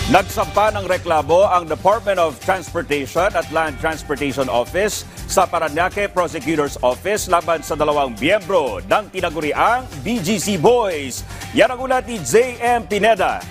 Nagsampa ng reklamo ang Department of Transportation at Land Transportation Office sa Parañaque Prosecutor's Office laban sa dalawang miyembro ng tinaguriang BGC Boys. Yan ang ulat ni J.M. Pineda.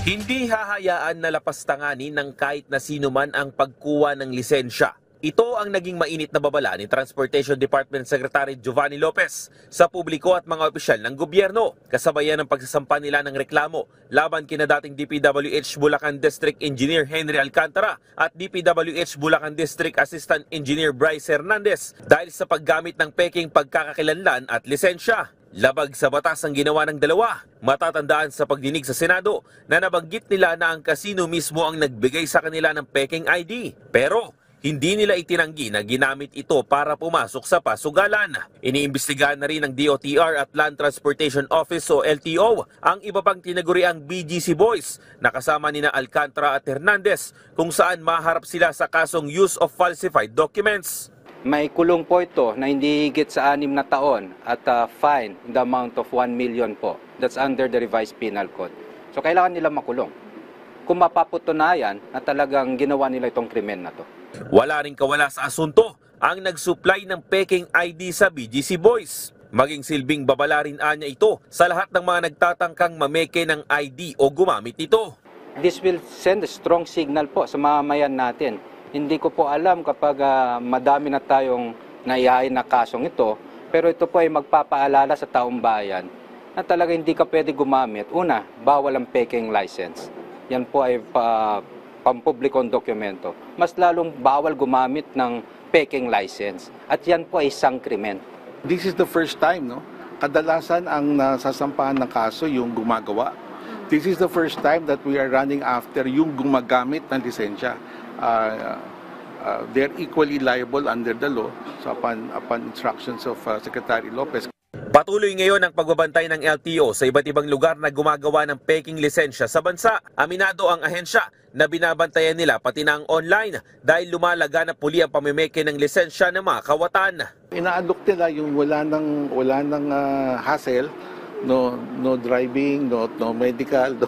Hindi hahayaan na lapastanganin ng kahit na sino man ang pagkuha ng lisensya. Ito ang naging mainit na babala ni Transportation Department Secretary Giovanni Lopez sa publiko at mga opisyal ng gobyerno. Kasabayan ng pagsasampa nila ng reklamo laban kina dating DPWH Bulacan District Engineer Henry Alcantara at DPWH Bulacan District Assistant Engineer Bryce Hernandez dahil sa paggamit ng peking pagkakakilanlan at lisensya. Labag sa batas ang ginawa ng dalawa. Matatandaan sa pagdinig sa Senado na nabanggit nila na ang kasino mismo ang nagbigay sa kanila ng peking ID. Pero hindi nila itinanggi na ginamit ito para pumasok sa pasugalan. Iniimbestigahan na rin ng DOTR at Land Transportation Office o LTO ang iba pang tinaguriang BGC Boys na kasama nina Alcantara at Hernandez kung saan maharap sila sa kasong use of falsified documents. May kulong po ito na hindi higit sa 6 na taon at fine in the amount of 1 million po. That's under the revised penal code. So kailangan nila makulong kung mapapatunayan na talagang ginawa nila itong krimen na to. Wala ring kawala sa asunto ang nag-supply ng peking ID sa BGC Boys. Maging silbing babala rin anya ito sa lahat ng mga nagtatangkang mameke ng ID o gumamit nito. This will send a strong signal po sa mamamayan natin. Hindi ko po alam kapag madami na tayong naihain na kasong ito, pero ito po ay magpapaalala sa taong bayan na talaga hindi ka pwede gumamit. Una, bawal ang peking license. Yan po ay pampublikong dokumento. Mas lalong bawal gumamit ng peking license. At yan po ay isang krimen. This is the first time, no? Kadalasan ang nasasampahan ng kaso yung gumagawa. This is the first time that we are running after yung gumagamit ng lisensya. They're equally liable under the law so upon instructions of Secretary Lopez. Patuloy ngayon ang pagbabantay ng LTO sa iba't ibang lugar na gumagawa ng peking lisensya sa bansa. Aminado ang ahensya na binabantayan nila pati na ang online dahil lumalaga na puli ang pamimeke ng lisensya ng mga kawatan. Inaalok nila yung wala nang hassle, no driving, no medical,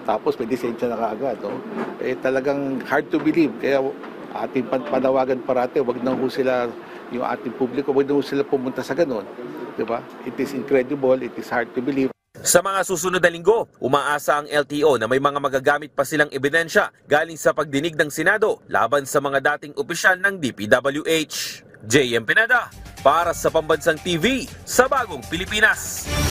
tapos may lisensya na kaagad. No? Talagang hard to believe. Kaya ating panawagan parate, wag na ho sila, yung ating publiko, wag na ho sila pumunta sa ganun. Diba? It is incredible, it is hard to believe. Sa mga susunod na linggo, umaasa ang LTO na may mga magagamit pa silang ebidensya galing sa pagdinig ng Senado laban sa mga dating opisyal ng DPWH. J.M. Pineda para sa Pambansang TV sa Bagong Pilipinas.